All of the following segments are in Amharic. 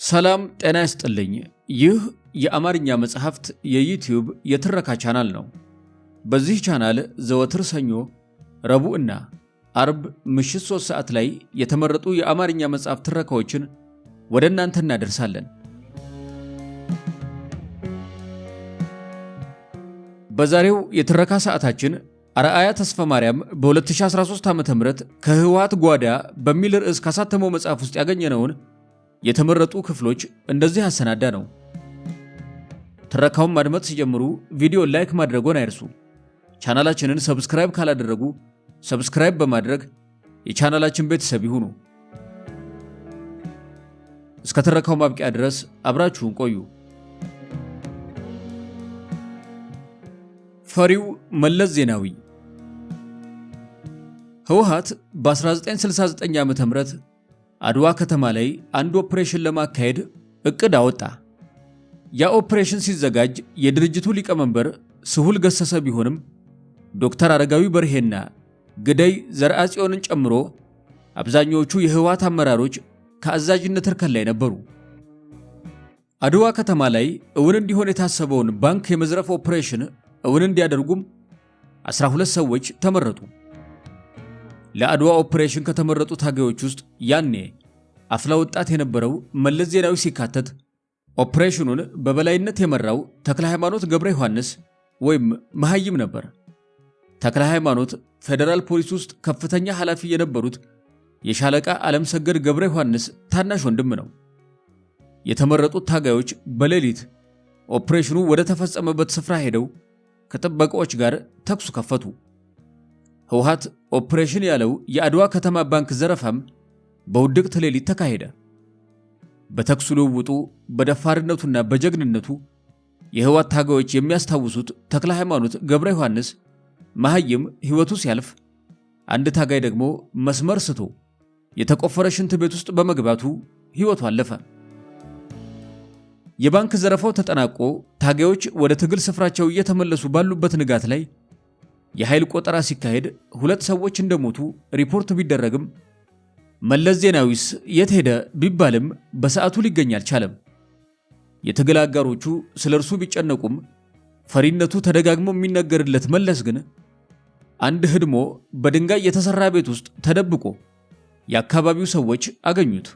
ሰላም ጤና ይስጥልኝ። ይህ የአማርኛ መጽሐፍት የዩቲዩብ የትረካ ቻናል ነው። በዚህ ቻናል ዘወትር ሰኞ፣ ረቡዕ እና አርብ ምሽት 3 ሰዓት ላይ የተመረጡ የአማርኛ መጽሐፍት ትረካዎችን ወደ እናንተ እናደርሳለን። በዛሬው የትረካ ሰዓታችን አርአያ ተስፋ ማርያም በ2013 ዓ.ም ከህወሓት ጓዳ በሚል ርዕስ ካሳተመው መጽሐፍ ውስጥ ያገኘነውን የተመረጡ ክፍሎች እንደዚህ አሰናዳ ነው። ትረካውን ማድመጥ ሲጀምሩ ቪዲዮ ላይክ ማድረጎን አይርሱ። ቻናላችንን ሰብስክራይብ ካላደረጉ ሰብስክራይብ በማድረግ የቻናላችን ቤተሰብ ይሁኑ። እስከ ትረካው ማብቂያ ድረስ አብራችሁን ቆዩ። ፈሪው መለስ ዜናዊ። ህወሓት በ1969 ዓ.ም አድዋ ከተማ ላይ አንድ ኦፕሬሽን ለማካሄድ እቅድ አወጣ። ያ ኦፕሬሽን ሲዘጋጅ የድርጅቱ ሊቀመንበር ስሁል ገሰሰ ቢሆንም ዶክተር አረጋዊ በርሄና ግደይ ዘርአጽዮንን ጨምሮ አብዛኞቹ የህወሓት አመራሮች ከአዛዥነት እርከን ላይ ነበሩ። አድዋ ከተማ ላይ እውን እንዲሆን የታሰበውን ባንክ የመዝረፍ ኦፕሬሽን እውን እንዲያደርጉም 12 ሰዎች ተመረጡ። ለአድዋ ኦፕሬሽን ከተመረጡ ታጋዮች ውስጥ ያኔ አፍላ ወጣት የነበረው መለስ ዜናዊ ሲካተት ኦፕሬሽኑን በበላይነት የመራው ተክለ ሃይማኖት ገብረ ዮሐንስ ወይም መሐይም ነበር። ተክለ ሃይማኖት ፌደራል ፖሊስ ውስጥ ከፍተኛ ኃላፊ የነበሩት የሻለቃ ዓለም ሰገድ ገብረ ዮሐንስ ታናሽ ወንድም ነው። የተመረጡት ታጋዮች በሌሊት ኦፕሬሽኑ ወደ ተፈጸመበት ስፍራ ሄደው ከጥበቃዎች ጋር ተኩስ ከፈቱ። ህወሓት ኦፕሬሽን ያለው የአድዋ ከተማ ባንክ ዘረፋም በውድቅት ሌሊት ተካሄደ። በተኩስ ልውውጡ በደፋርነቱና በጀግንነቱ የህወሓት ታጋዮች የሚያስታውሱት ተክለ ሃይማኖት ገብረ ዮሐንስ መሐይም ሕይወቱ ሲያልፍ፣ አንድ ታጋይ ደግሞ መስመር ስቶ የተቆፈረ ሽንት ቤት ውስጥ በመግባቱ ሕይወቱ አለፈ። የባንክ ዘረፋው ተጠናቆ ታጋዮች ወደ ትግል ስፍራቸው እየተመለሱ ባሉበት ንጋት ላይ የኃይል ቆጠራ ሲካሄድ 2 ሰዎች እንደሞቱ ሪፖርት ቢደረግም መለስ ዜናዊስ የት ሄደ ቢባልም በሰዓቱ ሊገኝ አልቻለም። የትግል አጋሮቹ ስለ እርሱ ቢጨነቁም ፈሪነቱ ተደጋግሞ የሚነገርለት መለስ ግን አንድ ህድሞ በድንጋይ የተሰራ ቤት ውስጥ ተደብቆ የአካባቢው ሰዎች አገኙት።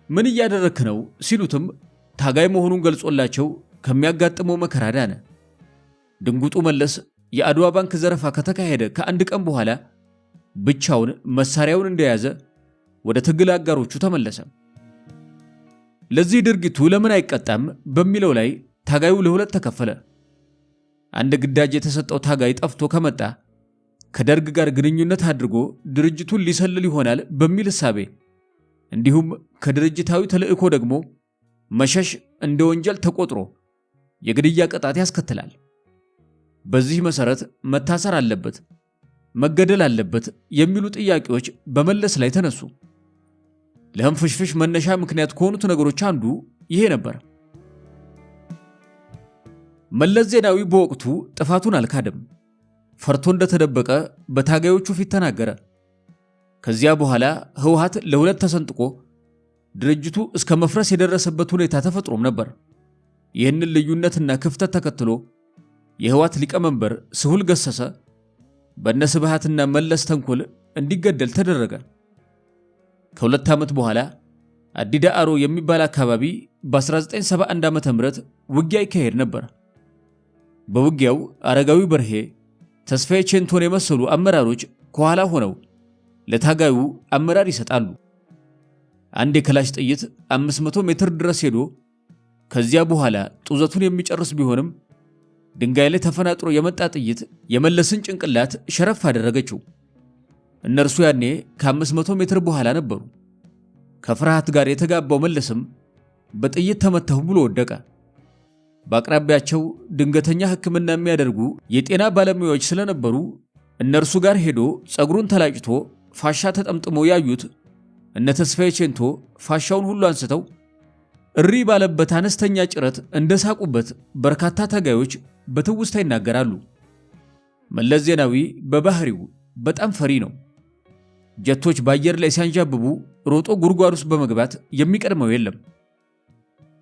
ምን እያደረክ ነው ሲሉትም ታጋይ መሆኑን ገልጾላቸው ከሚያጋጥመው መከራ ዳነ። ድንጉጡ መለስ የአድዋ ባንክ ዘረፋ ከተካሄደ ከአንድ ቀን በኋላ ብቻውን መሳሪያውን እንደያዘ ወደ ትግል አጋሮቹ ተመለሰ። ለዚህ ድርጊቱ ለምን አይቀጣም በሚለው ላይ ታጋዩ ለሁለት ተከፈለ። አንድ ግዳጅ የተሰጠው ታጋይ ጠፍቶ ከመጣ ከደርግ ጋር ግንኙነት አድርጎ ድርጅቱን ሊሰልል ይሆናል በሚል እሳቤ፣ እንዲሁም ከድርጅታዊ ተልእኮ ደግሞ መሸሽ እንደ ወንጀል ተቆጥሮ የግድያ ቅጣት ያስከትላል። በዚህ መሰረት መታሰር አለበት፣ መገደል አለበት የሚሉ ጥያቄዎች በመለስ ላይ ተነሱ። ለህንፍሽፍሽ መነሻ ምክንያት ከሆኑት ነገሮች አንዱ ይሄ ነበር። መለስ ዜናዊ በወቅቱ ጥፋቱን አልካደም። ፈርቶ እንደተደበቀ በታጋዮቹ ፊት ተናገረ። ከዚያ በኋላ ህወሓት ለሁለት ተሰንጥቆ ድርጅቱ እስከ መፍረስ የደረሰበት ሁኔታ ተፈጥሮም ነበር። ይህንን ልዩነትና ክፍተት ተከትሎ የህወሓት ሊቀመንበር ስሁል ገሰሰ በነስብሃትና መለስ ተንኮል እንዲገደል ተደረገ። ከ2 ዓመት በኋላ አዲዳአሮ የሚባል አካባቢ በ1971 ዓ.ም ውጊያ ይካሄድ ነበር። በውጊያው አረጋዊ በርሄ፣ ተስፋዬ ቼንቶን የመሰሉ አመራሮች ከኋላ ሆነው ለታጋዩ አመራር ይሰጣሉ። አንድ የክላሽ ጥይት 500 ሜትር ድረስ ሄዶ ከዚያ በኋላ ጡዘቱን የሚጨርስ ቢሆንም ድንጋይ ላይ ተፈናጥሮ የመጣ ጥይት የመለስን ጭንቅላት ሸረፍ አደረገችው። እነርሱ ያኔ ከ500 ሜትር በኋላ ነበሩ። ከፍርሃት ጋር የተጋባው መለስም በጥይት ተመታሁ ብሎ ወደቀ። በአቅራቢያቸው ድንገተኛ ሕክምና የሚያደርጉ የጤና ባለሙያዎች ስለነበሩ እነርሱ ጋር ሄዶ ጸጉሩን ተላጭቶ ፋሻ ተጠምጥሞ ያዩት እነ ተስፋዬ ቼንቶ ፋሻውን ሁሉ አንስተው እሪ ባለበት አነስተኛ ጭረት እንደሳቁበት በርካታ ታጋዮች በትውስታ ይናገራሉ። መለስ ዜናዊ በባህሪው በጣም ፈሪ ነው። ጀቶች በአየር ላይ ሲያንዣብቡ ሮጦ ጉድጓድ ውስጥ በመግባት የሚቀድመው የለም።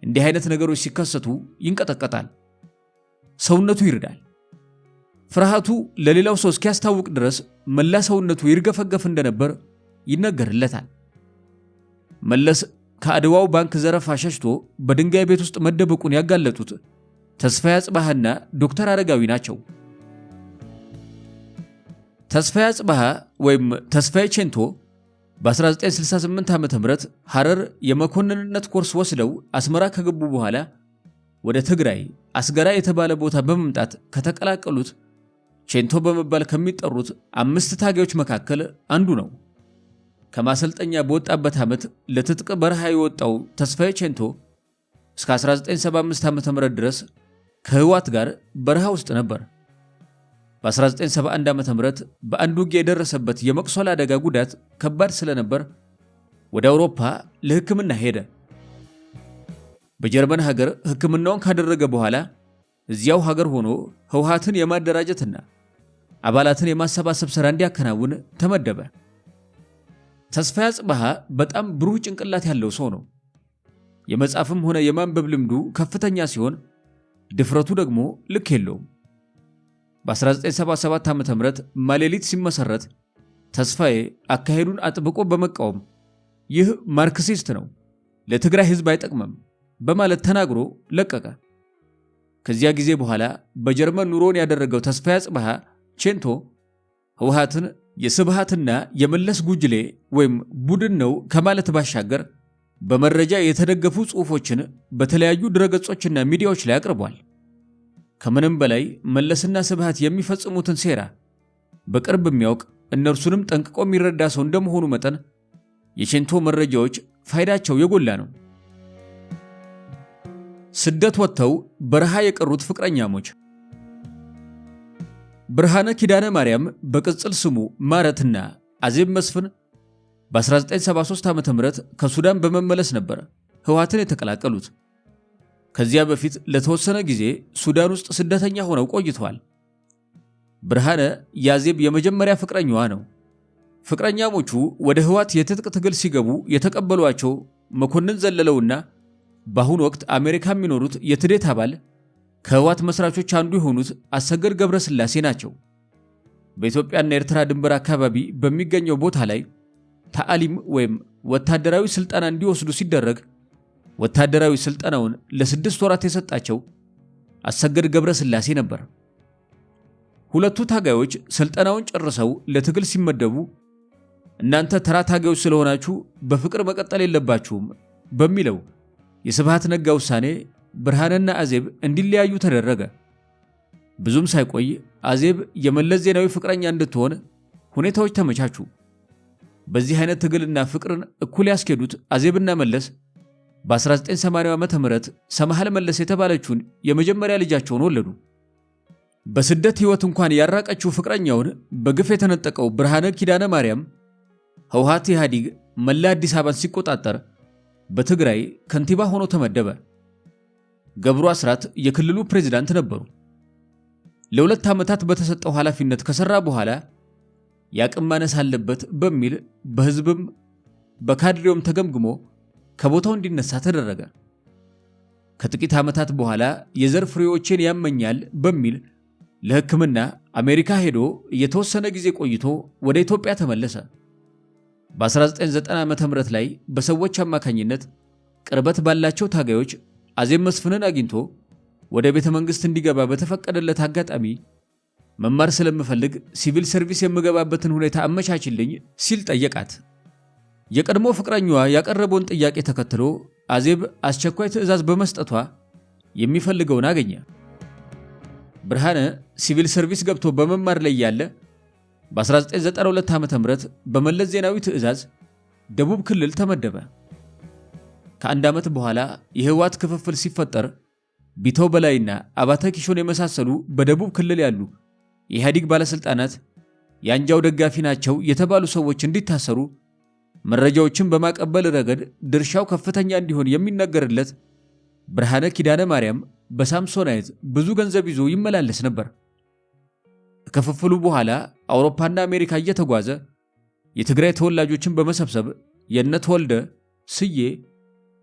እንዲህ አይነት ነገሮች ሲከሰቱ ይንቀጠቀጣል፣ ሰውነቱ ይርዳል። ፍርሃቱ ለሌላው ሰው እስኪያስታውቅ ድረስ መላ ሰውነቱ ይርገፈገፍ እንደነበር ይነገርለታል። መለስ ከአድዋው ባንክ ዘረፋ ሸሽቶ በድንጋይ ቤት ውስጥ መደበቁን ያጋለጡት ተስፋዬ አጽባሃና ዶክተር አረጋዊ ናቸው። ተስፋዬ አጽባሃ ወይም ተስፋዬ ቼንቶ በ1968 ዓ.ም ሐረር የመኮንንነት ኮርስ ወስደው አስመራ ከገቡ በኋላ ወደ ትግራይ አስገራ የተባለ ቦታ በመምጣት ከተቀላቀሉት ቼንቶ በመባል ከሚጠሩት 5 ታጋዮች መካከል አንዱ ነው። ከማሰልጠኛ በወጣበት ዓመት ለትጥቅ በረሃ የወጣው ተስፋዬ ቼንቶ እስከ 1975 ዓ.ም ድረስ ከህወሓት ጋር በረሃ ውስጥ ነበር። በ1971 ዓ.ም በአንድ ውጊያ የደረሰበት የመቁሰል አደጋ ጉዳት ከባድ ስለነበር ወደ አውሮፓ ለሕክምና ሄደ። በጀርመን ሀገር ሕክምናውን ካደረገ በኋላ እዚያው ሀገር ሆኖ ህወሓትን የማደራጀትና አባላትን የማሰባሰብ ሥራ እንዲያከናውን ተመደበ። ተስፋዬ አጽባሃ በጣም ብሩህ ጭንቅላት ያለው ሰው ነው። የመጻፍም ሆነ የማንበብ ልምዱ ከፍተኛ ሲሆን ድፍረቱ ደግሞ ልክ የለውም። በ1977 ዓ.ም ማሌሊት ሲመሰረት ተስፋዬ አካሄዱን አጥብቆ በመቃወም ይህ ማርክሲስት ነው፣ ለትግራይ ህዝብ አይጠቅምም በማለት ተናግሮ ለቀቀ። ከዚያ ጊዜ በኋላ በጀርመን ኑሮን ያደረገው ተስፋዬ አጽባሃ ቼንቶ ህወሓትን የስብሃትና የመለስ ጉጅሌ ወይም ቡድን ነው ከማለት ባሻገር በመረጃ የተደገፉ ጽሑፎችን በተለያዩ ድረገጾችና ሚዲያዎች ላይ አቅርቧል። ከምንም በላይ መለስና ስብሃት የሚፈጽሙትን ሴራ በቅርብ የሚያውቅ እነርሱንም ጠንቅቆ የሚረዳ ሰው እንደመሆኑ መጠን የቼንቶ መረጃዎች ፋይዳቸው የጎላ ነው። ስደት ወጥተው በረሃ የቀሩት ፍቅረኛሞች ብርሃነ ኪዳነ ማርያም በቅጽል ስሙ ማረትና አዜብ መስፍን በ1973 ዓ.ም ከሱዳን በመመለስ ነበር ህወሓትን የተቀላቀሉት። ከዚያ በፊት ለተወሰነ ጊዜ ሱዳን ውስጥ ስደተኛ ሆነው ቆይተዋል። ብርሃነ የአዜብ የመጀመሪያ ፍቅረኛዋ ነው። ፍቅረኛሞቹ ወደ ህወሓት የትጥቅ ትግል ሲገቡ የተቀበሏቸው መኮንን ዘለለውና በአሁኑ ወቅት አሜሪካ የሚኖሩት የትዴት አባል ከህወሓት መስራቾች አንዱ የሆኑት አሰገድ ገብረስላሴ ናቸው። በኢትዮጵያና ኤርትራ ድንበር አካባቢ በሚገኘው ቦታ ላይ ታዕሊም ወይም ወታደራዊ ስልጠና እንዲወስዱ ሲደረግ ወታደራዊ ስልጠናውን ለ6 ወራት የሰጣቸው አሰገድ ገብረስላሴ ነበር። ሁለቱ ታጋዮች ስልጠናውን ጨርሰው ለትግል ሲመደቡ እናንተ ተራ ታጋዮች ስለሆናችሁ በፍቅር መቀጠል የለባችሁም በሚለው የስብሃት ነጋ ውሳኔ ብርሃንና አዜብ እንዲለያዩ ተደረገ። ብዙም ሳይቆይ አዜብ የመለስ ዜናዊ ፍቅረኛ እንድትሆን ሁኔታዎች ተመቻቹ። በዚህ አይነት ትግልና ፍቅርን እኩል ያስኬዱት አዜብና መለስ በ1980 ዓ.ም ሰማሃል መለስ የተባለችውን የመጀመሪያ ልጃቸውን ወለዱ። በስደት ህይወት እንኳን ያራቀችው ፍቅረኛውን በግፍ የተነጠቀው ብርሃነ ኪዳነ ማርያም ህወሓት ኢህአዴግ መላ አዲስ አበባን ሲቆጣጠር በትግራይ ከንቲባ ሆኖ ተመደበ። ገብሩ አስራት የክልሉ ፕሬዝዳንት ነበሩ። ለ2 ዓመታት በተሰጠው ኃላፊነት ከሰራ በኋላ ያቅም ማነስ አለበት በሚል በህዝብም በካድሬውም ተገምግሞ ከቦታው እንዲነሳ ተደረገ። ከጥቂት ዓመታት በኋላ የዘር ፍሬዎችን ያመኛል በሚል ለሕክምና አሜሪካ ሄዶ የተወሰነ ጊዜ ቆይቶ ወደ ኢትዮጵያ ተመለሰ። በ1990 ዓ.ም ላይ በሰዎች አማካኝነት ቅርበት ባላቸው ታጋዮች አዜብ መስፍንን አግኝቶ ወደ ቤተ መንግስት እንዲገባ በተፈቀደለት አጋጣሚ መማር ስለምፈልግ ሲቪል ሰርቪስ የምገባበትን ሁኔታ አመቻችልኝ ሲል ጠየቃት። የቀድሞ ፍቅረኛዋ ያቀረበውን ጥያቄ ተከትሎ አዜብ አስቸኳይ ትዕዛዝ በመስጠቷ የሚፈልገውን አገኘ። ብርሃነ ሲቪል ሰርቪስ ገብቶ በመማር ላይ ያለ በ1992 ዓ.ም በመለስ ዜናዊ ትዕዛዝ ደቡብ ክልል ተመደበ። ከአንድ ዓመት በኋላ የህወሓት ክፍፍል ሲፈጠር ቢተው በላይና አባተ ኪሾን የመሳሰሉ በደቡብ ክልል ያሉ የኢህአዴግ ባለስልጣናት የአንጃው ደጋፊ ናቸው የተባሉ ሰዎች እንዲታሰሩ መረጃዎችን በማቀበል ረገድ ድርሻው ከፍተኛ እንዲሆን የሚነገርለት ብርሃነ ኪዳነ ማርያም በሳምሶናይት ብዙ ገንዘብ ይዞ ይመላለስ ነበር። ከክፍፍሉ በኋላ አውሮፓና አሜሪካ እየተጓዘ የትግራይ ተወላጆችን በመሰብሰብ የነ ተወልደ ስዬ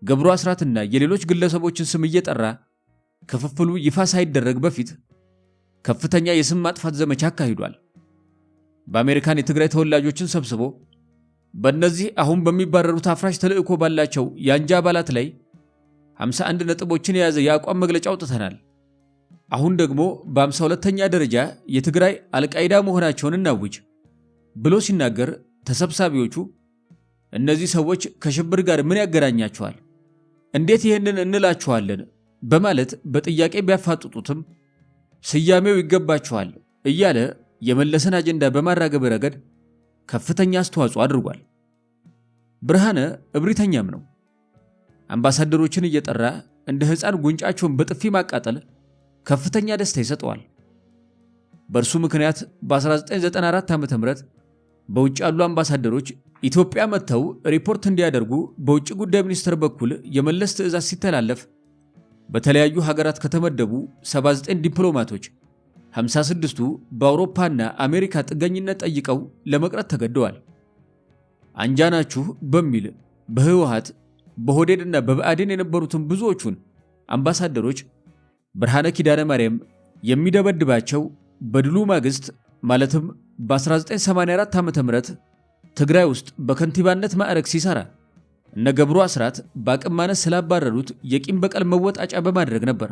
ገብሩ አስራትና የሌሎች ግለሰቦችን ስም እየጠራ ክፍፍሉ ይፋ ሳይደረግ በፊት ከፍተኛ የስም ማጥፋት ዘመቻ አካሂዷል። በአሜሪካን የትግራይ ተወላጆችን ሰብስቦ በእነዚህ አሁን በሚባረሩት አፍራሽ ተልእኮ ባላቸው የአንጃ አባላት ላይ 51 ነጥቦችን የያዘ የአቋም መግለጫ አውጥተናል። አሁን ደግሞ በ52ኛ ደረጃ የትግራይ አልቃይዳ መሆናቸውን እናውጅ ብሎ ሲናገር ተሰብሳቢዎቹ እነዚህ ሰዎች ከሽብር ጋር ምን ያገናኛቸዋል? እንዴት ይህንን እንላቸዋለን? በማለት በጥያቄ ቢያፋጥጡትም ስያሜው ይገባቸዋል እያለ የመለስን አጀንዳ በማራገብ ረገድ ከፍተኛ አስተዋጽኦ አድርጓል። ብርሃነ እብሪተኛም ነው። አምባሳደሮችን እየጠራ እንደ ሕፃን ጉንጫቸውን በጥፊ ማቃጠል ከፍተኛ ደስታ ይሰጠዋል። በእርሱ ምክንያት በ1994 ዓ.ም በውጭ ያሉ አምባሳደሮች ኢትዮጵያ መጥተው ሪፖርት እንዲያደርጉ በውጭ ጉዳይ ሚኒስቴር በኩል የመለስ ትዕዛዝ ሲተላለፍ በተለያዩ ሀገራት ከተመደቡ 79 ዲፕሎማቶች 56ቱ በአውሮፓና አሜሪካ ጥገኝነት ጠይቀው ለመቅረት ተገደዋል። አንጃ ናችሁ በሚል በህወሓት በሆዴድና በብአዴን የነበሩትን ብዙዎቹን አምባሳደሮች ብርሃነ ኪዳነ ማርያም የሚደበድባቸው በድሉ ማግስት ማለትም በ1984 ዓ.ም ትግራይ ውስጥ በከንቲባነት ማዕረግ ሲሰራ እነ ገብሩ አስራት በአቅም ማነስ ስላባረሩት የቂም በቀል መወጣጫ በማድረግ ነበር።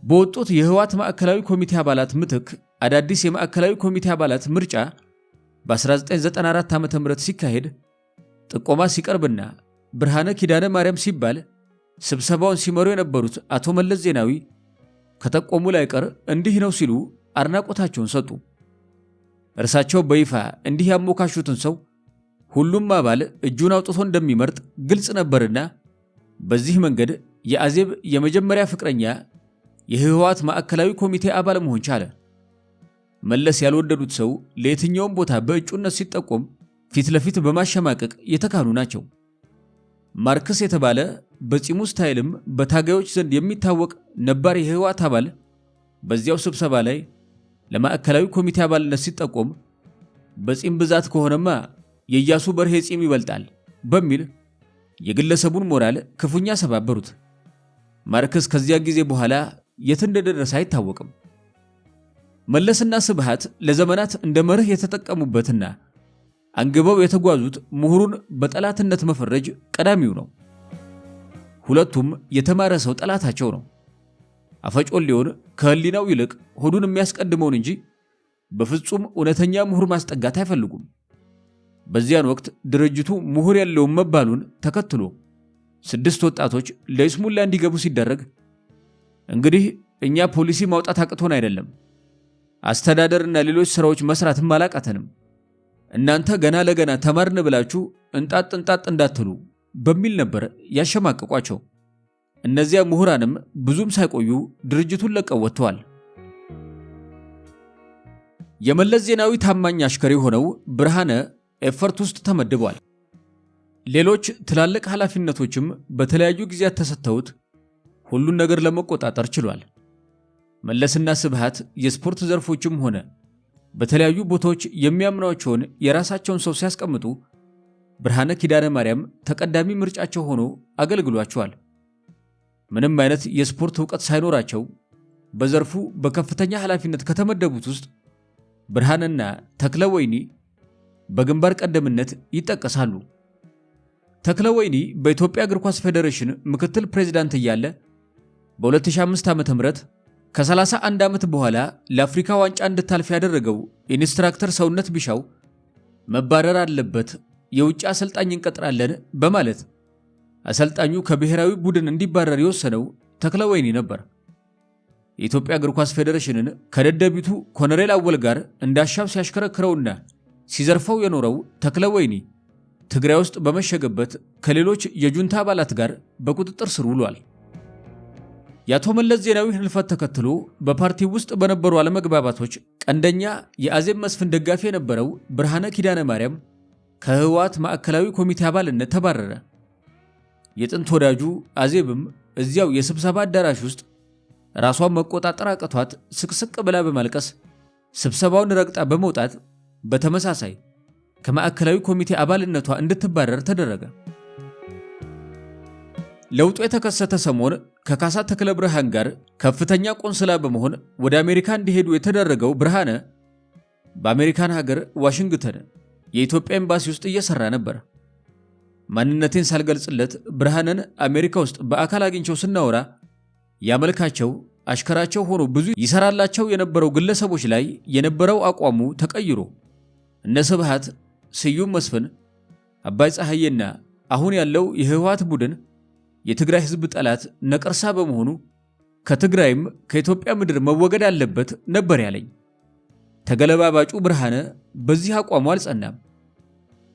በወጡት የህወሓት ማዕከላዊ ኮሚቴ አባላት ምትክ አዳዲስ የማዕከላዊ ኮሚቴ አባላት ምርጫ በ1994 ዓ.ም ሲካሄድ ጥቆማ ሲቀርብና ብርሃነ ኪዳነ ማርያም ሲባል ስብሰባውን ሲመሩ የነበሩት አቶ መለስ ዜናዊ ከጠቆሙ ላይ ቀር እንዲህ ነው ሲሉ አድናቆታቸውን ሰጡ። እርሳቸው በይፋ እንዲህ ያሞካሹትን ሰው ሁሉም አባል እጁን አውጥቶ እንደሚመርጥ ግልጽ ነበርና በዚህ መንገድ የአዜብ የመጀመሪያ ፍቅረኛ የህወሓት ማዕከላዊ ኮሚቴ አባል መሆን ቻለ። መለስ ያልወደዱት ሰው ለየትኛውም ቦታ በእጩነት ሲጠቆም ፊት ለፊት በማሸማቀቅ የተካኑ ናቸው። ማርክስ የተባለ በጺሙ ስታይልም በታጋዮች ዘንድ የሚታወቅ ነባር የህወሓት አባል በዚያው ስብሰባ ላይ ለማዕከላዊ ኮሚቴ አባልነት ሲጠቆም በጺም ብዛት ከሆነማ የኢያሱ በርሄ ጺም ይበልጣል በሚል የግለሰቡን ሞራል ክፉኛ ሰባበሩት። ማርክስ ከዚያ ጊዜ በኋላ የት እንደደረሰ አይታወቅም። መለስና ስብሃት ለዘመናት እንደ መርህ የተጠቀሙበትና አንግበው የተጓዙት ምሁሩን በጠላትነት መፈረጅ ቀዳሚው ነው። ሁለቱም የተማረ ሰው ጠላታቸው ነው። አፈጮሌውን ከህሊናው ይልቅ ሆዱን የሚያስቀድመውን እንጂ በፍጹም እውነተኛ ምሁር ማስጠጋት አይፈልጉም። በዚያን ወቅት ድርጅቱ ምሁር ያለውን መባሉን ተከትሎ 6 ወጣቶች ለይስሙላ እንዲገቡ ሲደረግ እንግዲህ እኛ ፖሊሲ ማውጣት አቅቶን አይደለም፣ አስተዳደርና ሌሎች ስራዎች መስራትም አላቃተንም፣ እናንተ ገና ለገና ተማርን ብላችሁ እንጣጥ እንዳትሉ በሚል ነበር ያሸማቀቋቸው። እነዚያ ምሁራንም ብዙም ሳይቆዩ ድርጅቱን ለቀው ወጥተዋል። የመለስ ዜናዊ ታማኝ አሽከሪ ሆነው ብርሃነ ኤፈርት ውስጥ ተመድበዋል። ሌሎች ትላልቅ ኃላፊነቶችም በተለያዩ ጊዜያት ተሰጥተውት ሁሉን ነገር ለመቆጣጠር ችሏል። መለስና ስብሃት የስፖርት ዘርፎችም ሆነ በተለያዩ ቦታዎች የሚያምኗቸውን የራሳቸውን ሰው ሲያስቀምጡ ብርሃነ ኪዳነ ማርያም ተቀዳሚ ምርጫቸው ሆኖ አገልግሏቸዋል። ምንም አይነት የስፖርት ዕውቀት ሳይኖራቸው በዘርፉ በከፍተኛ ኃላፊነት ከተመደቡት ውስጥ ብርሃንና ተክለወይኒ በግንባር ቀደምነት ይጠቀሳሉ። ተክለወይኒ በኢትዮጵያ እግር ኳስ ፌዴሬሽን ምክትል ፕሬዝዳንት እያለ በ2005 ዓ.ም ከ31 ዓመት በኋላ ለአፍሪካ ዋንጫ እንድታልፍ ያደረገው ኢንስትራክተር ሰውነት ቢሻው መባረር አለበት፣ የውጭ አሰልጣኝ እንቀጥራለን በማለት አሰልጣኙ ከብሔራዊ ቡድን እንዲባረር የወሰነው ተክለወይኒ ነበር። የኢትዮጵያ እግር ኳስ ፌዴሬሽንን ከደደቢቱ ኮሎኔል አወል ጋር እንዳሻው ሲያሽከረክረውና ሲዘርፈው የኖረው ተክለወይኒ ትግራይ ውስጥ በመሸገበት ከሌሎች የጁንታ አባላት ጋር በቁጥጥር ስር ውሏል። የአቶ መለስ ዜናዊ ህልፈት ተከትሎ በፓርቲው ውስጥ በነበሩ አለመግባባቶች ቀንደኛ የአዜብ መስፍን ደጋፊ የነበረው ብርሃነ ኪዳነ ማርያም ከህወሓት ማዕከላዊ ኮሚቴ አባልነት ተባረረ። የጥንት ወዳጁ አዜብም እዚያው የስብሰባ አዳራሽ ውስጥ ራሷን መቆጣጠር አቅቷት ስቅስቅ ብላ በማልቀስ ስብሰባውን ረግጣ በመውጣት በተመሳሳይ ከማዕከላዊ ኮሚቴ አባልነቷ እንድትባረር ተደረገ። ለውጡ የተከሰተ ሰሞን ከካሳ ተክለ ብርሃን ጋር ከፍተኛ ቆንስላ በመሆን ወደ አሜሪካ እንዲሄዱ የተደረገው ብርሃነ በአሜሪካን ሀገር ዋሽንግተን የኢትዮጵያ ኤምባሲ ውስጥ እየሰራ ነበር። ማንነቴን ሳልገልጽለት ብርሃነን አሜሪካ ውስጥ በአካል አግኝቸው ስናወራ ያመልካቸው አሽከራቸው ሆኖ ብዙ ይሰራላቸው የነበረው ግለሰቦች ላይ የነበረው አቋሙ ተቀይሮ እነ ስብሃት፣ ስዩም መስፍን፣ አባይ ፀሐዬና አሁን ያለው የህወሓት ቡድን የትግራይ ህዝብ ጠላት ነቀርሳ በመሆኑ ከትግራይም ከኢትዮጵያ ምድር መወገድ አለበት ነበር ያለኝ። ተገለባባጩ ብርሃነ በዚህ አቋሙ አልጸናም።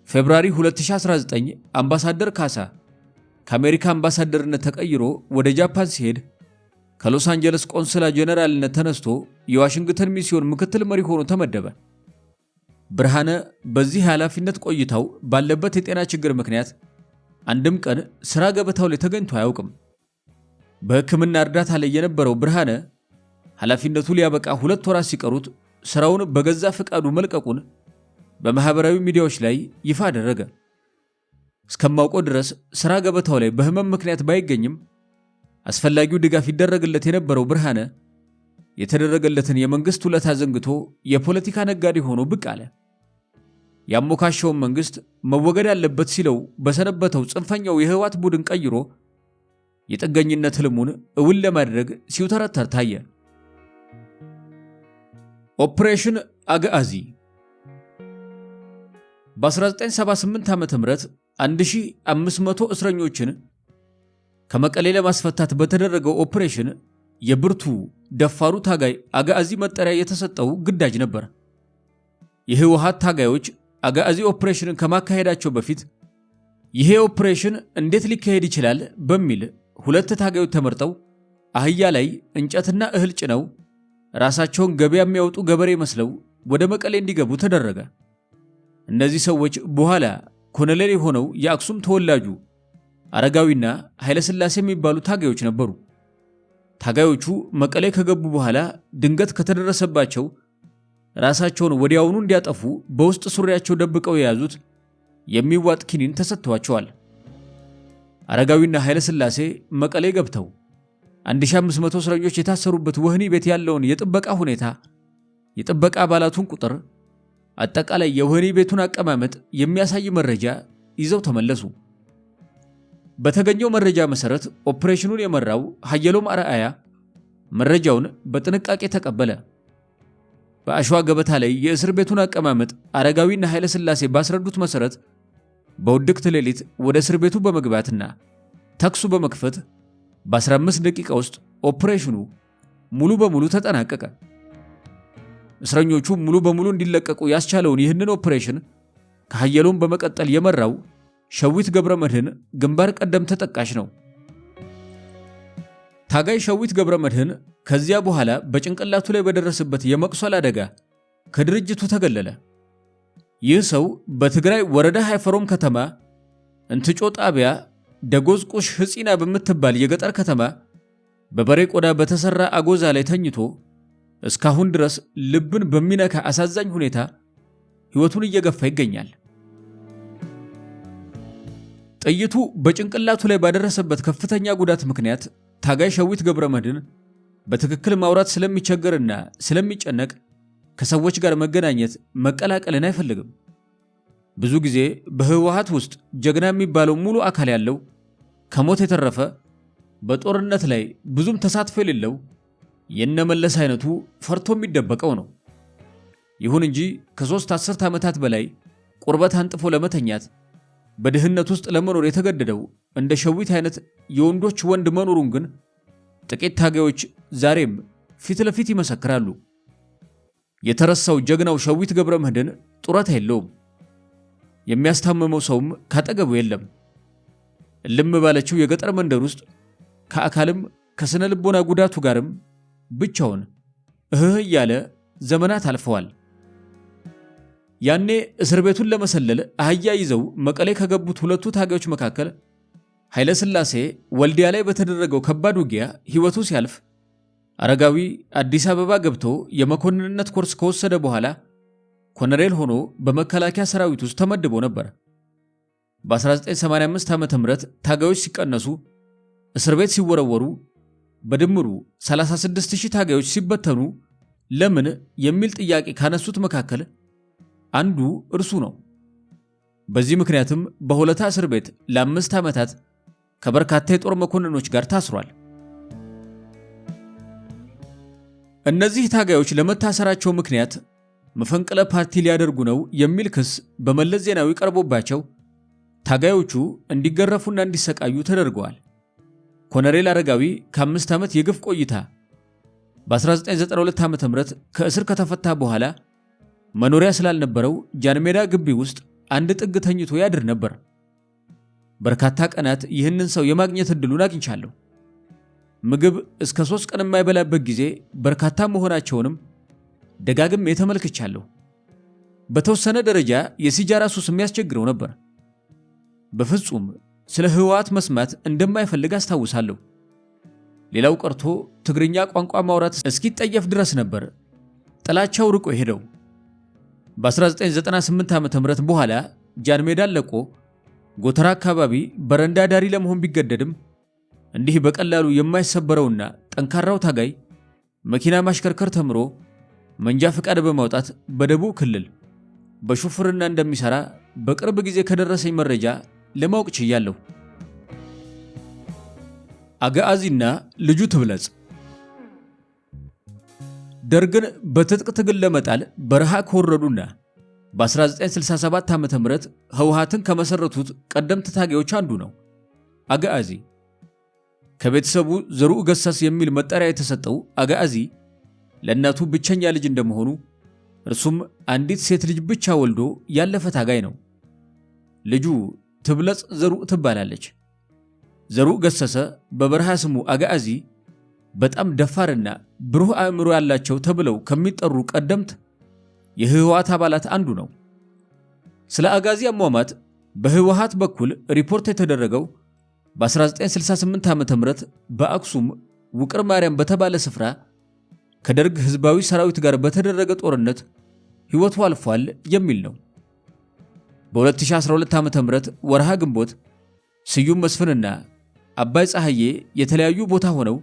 ፌብሩዋሪ 2019 አምባሳደር ካሳ ከአሜሪካ አምባሳደርነት ተቀይሮ ወደ ጃፓን ሲሄድ ከሎስ አንጀለስ ቆንስላ ጀነራልነት ተነስቶ የዋሽንግተን ሚስዮን ምክትል መሪ ሆኖ ተመደበ። ብርሃነ በዚህ ኃላፊነት ቆይታው ባለበት የጤና ችግር ምክንያት አንድም ቀን ስራ ገበታው ላይ ተገኝቶ አያውቅም። በሕክምና እርዳታ ላይ የነበረው ብርሃነ ኃላፊነቱ ሊያበቃ 2 ወራት ሲቀሩት ስራውን በገዛ ፈቃዱ መልቀቁን በማህበራዊ ሚዲያዎች ላይ ይፋ አደረገ። እስከማውቀው ድረስ ስራ ገበታው ላይ በህመም ምክንያት ባይገኝም አስፈላጊው ድጋፍ ይደረግለት የነበረው ብርሃነ የተደረገለትን የመንግስት ውለታ ዘንግቶ የፖለቲካ ነጋዴ ሆኖ ብቅ አለ። ያሞካሸውን መንግስት መወገድ ያለበት ሲለው በሰነበተው ጽንፈኛው የህወሓት ቡድን ቀይሮ የጥገኝነት ህልሙን እውን ለማድረግ ሲውተረተር ታየ። ኦፕሬሽን አጋዚ በ1978 ዓ.ም 1500 እስረኞችን ከመቀሌ ለማስፈታት በተደረገው ኦፕሬሽን የብርቱ ደፋሩ ታጋይ አጋዚ መጠሪያ የተሰጠው ግዳጅ ነበር። የህወሓት ታጋዮች አጋዚ ኦፕሬሽንን ከማካሄዳቸው በፊት ይሄ ኦፕሬሽን እንዴት ሊካሄድ ይችላል በሚል 2 ታጋዮች ተመርጠው አህያ ላይ እንጨትና እህል ጭነው ራሳቸውን ገበያ የሚያወጡ ገበሬ መስለው ወደ መቀሌ እንዲገቡ ተደረገ። እነዚህ ሰዎች በኋላ ኮሎኔል ሆነው የአክሱም ተወላጁ አረጋዊና ኃይለ ሥላሴ የሚባሉ ታጋዮች ነበሩ። ታጋዮቹ መቀሌ ከገቡ በኋላ ድንገት ከተደረሰባቸው ራሳቸውን ወዲያውኑ እንዲያጠፉ በውስጥ ሱሪያቸው ደብቀው የያዙት የሚዋጥ ኪኒን ተሰጥቷቸዋል። አረጋዊና ኃይለ ሥላሴ መቀሌ ገብተው 1500 እስረኞች የታሰሩበት ወህኒ ቤት ያለውን የጥበቃ ሁኔታ፣ የጥበቃ አባላቱን ቁጥር፣ አጠቃላይ የወህኒ ቤቱን አቀማመጥ የሚያሳይ መረጃ ይዘው ተመለሱ። በተገኘው መረጃ መሰረት ኦፕሬሽኑን የመራው ሀየሎም አርአያ መረጃውን በጥንቃቄ ተቀበለ። በአሸዋ ገበታ ላይ የእስር ቤቱን አቀማመጥ አረጋዊና ኃይለ ሥላሴ ባስረዱት መሰረት በውድቅት ሌሊት ወደ እስር ቤቱ በመግባትና ተኩስ በመክፈት በ15 ደቂቃ ውስጥ ኦፕሬሽኑ ሙሉ በሙሉ ተጠናቀቀ። እስረኞቹ ሙሉ በሙሉ እንዲለቀቁ ያስቻለውን ይህንን ኦፕሬሽን ከሀየሎም በመቀጠል የመራው ሸዊት ገብረመድህን ግንባር ቀደም ተጠቃሽ ነው። ታጋይ ሸዊት ገብረመድህን ከዚያ በኋላ በጭንቅላቱ ላይ በደረሰበት የመቁሰል አደጋ ከድርጅቱ ተገለለ። ይህ ሰው በትግራይ ወረዳ ሃይፈሮም ከተማ እንትጮ ጣቢያ ደጎዝ ቁሽ ህፂና በምትባል የገጠር ከተማ በበሬ ቆዳ በተሰራ አጎዛ ላይ ተኝቶ እስካሁን ድረስ ልብን በሚነካ አሳዛኝ ሁኔታ ህይወቱን እየገፋ ይገኛል። ጥይቱ በጭንቅላቱ ላይ ባደረሰበት ከፍተኛ ጉዳት ምክንያት ታጋይ ሸዊት ገብረመድህን በትክክል ማውራት ስለሚቸገርና ስለሚጨነቅ ከሰዎች ጋር መገናኘት መቀላቀልን አይፈልግም። ብዙ ጊዜ በህወሓት ውስጥ ጀግና የሚባለው ሙሉ አካል ያለው ከሞት የተረፈ በጦርነት ላይ ብዙም ተሳትፎ የሌለው የነመለስ አይነቱ ፈርቶ የሚደበቀው ነው። ይሁን እንጂ ከ3 አስርት ዓመታት በላይ ቁርበት አንጥፎ ለመተኛት በድህነት ውስጥ ለመኖር የተገደደው እንደ ሸዊት አይነት የወንዶች ወንድ መኖሩን ግን ጥቂት ታጋዮች ዛሬም ፊት ለፊት ይመሰክራሉ። የተረሳው ጀግናው ሸዊት ገብረመድህን ጡረታ የለውም። የሚያስታምመው ሰውም ካጠገቡ የለም። ልም ባለችው የገጠር መንደር ውስጥ ከአካልም ከስነ ልቦና ጉዳቱ ጋርም ብቻውን እህህ እያለ ዘመናት አልፈዋል። ያኔ እስር ቤቱን ለመሰለል አህያ ይዘው መቀሌ ከገቡት 2 ታጋዮች መካከል ኃይለ ሥላሴ ወልዲያ ላይ በተደረገው ከባድ ውጊያ ህይወቱ ሲያልፍ፣ አረጋዊ አዲስ አበባ ገብቶ የመኮንንነት ኮርስ ከወሰደ በኋላ ኮሎኔል ሆኖ በመከላከያ ሰራዊት ውስጥ ተመድቦ ነበር። በ1985 ዓ.ም ታጋዮች ሲቀነሱ እስር ቤት ሲወረወሩ በድምሩ 36000 ታጋዮች ሲበተኑ ለምን የሚል ጥያቄ ካነሱት መካከል አንዱ እርሱ ነው። በዚህ ምክንያትም በሆለታ እስር ቤት ለ5 ዓመታት ከበርካታ የጦር መኮንኖች ጋር ታስሯል። እነዚህ ታጋዮች ለመታሰራቸው ምክንያት መፈንቅለ ፓርቲ ሊያደርጉ ነው የሚል ክስ በመለስ ዜናዊ ቀርቦባቸው ታጋዮቹ እንዲገረፉና እንዲሰቃዩ ተደርገዋል። ኮሎኔል አረጋዊ ከ5 ዓመት የግፍ ቆይታ በ1992 ዓ.ም ከእስር ከተፈታ በኋላ መኖሪያ ስላልነበረው ጃንሜዳ ግቢ ውስጥ አንድ ጥግ ተኝቶ ያድር ነበር። በርካታ ቀናት ይህንን ሰው የማግኘት እድሉን አግኝቻለሁ። ምግብ እስከ 3 ቀን የማይበላበት ጊዜ በርካታ መሆናቸውንም ደጋግሜ ተመልክቻለሁ። በተወሰነ ደረጃ የሲጃራ ሱስ የሚያስቸግረው ነበር። በፍጹም ስለ ህወሓት መስማት እንደማይፈልግ አስታውሳለሁ። ሌላው ቀርቶ ትግርኛ ቋንቋ ማውራት እስኪጠየፍ ድረስ ነበር ጥላቻው ርቆ ሄደው። በ1998 ዓ.ም በኋላ ጃንሜዳን ለቆ ጎተራ አካባቢ በረንዳ ዳሪ ለመሆን ቢገደድም እንዲህ በቀላሉ የማይሰበረውና ጠንካራው ታጋይ መኪና ማሽከርከር ተምሮ መንጃ ፈቃድ በማውጣት በደቡብ ክልል በሹፍርና እንደሚሰራ በቅርብ ጊዜ ከደረሰኝ መረጃ ለማወቅ ችያለሁ። አጋአዚና ልጁ ትብለጽ ደርግን በትጥቅ ትግል ለመጣል በረሃ ከወረዱና በ1967 ዓ.ም ህወሓትን ከመሰረቱት ቀደምት ታጋዮች አንዱ ነው። አጋአዚ ከቤተሰቡ ዘሩእ ገሰስ የሚል መጠሪያ የተሰጠው አጋአዚ ለእናቱ ብቸኛ ልጅ እንደመሆኑ እርሱም አንዲት ሴት ልጅ ብቻ ወልዶ ያለፈ ታጋይ ነው። ልጁ ትብለጽ ዘሩእ ትባላለች። ዘሩእ ገሰሰ በበረሃ ስሙ አጋአዚ በጣም ደፋርና ብሩህ አእምሮ ያላቸው ተብለው ከሚጠሩ ቀደምት የህወሓት አባላት አንዱ ነው። ስለ አጋዚ አሟሟት በህወሓት በኩል ሪፖርት የተደረገው በ1968 ዓ.ም በአክሱም ውቅር ማርያም በተባለ ስፍራ ከደርግ ህዝባዊ ሰራዊት ጋር በተደረገ ጦርነት ህይወቱ አልፏል የሚል ነው። በ2012 ዓ.ም ወርሃ ግንቦት ስዩም መስፍንና አባይ ፀሐዬ የተለያዩ ቦታ ሆነው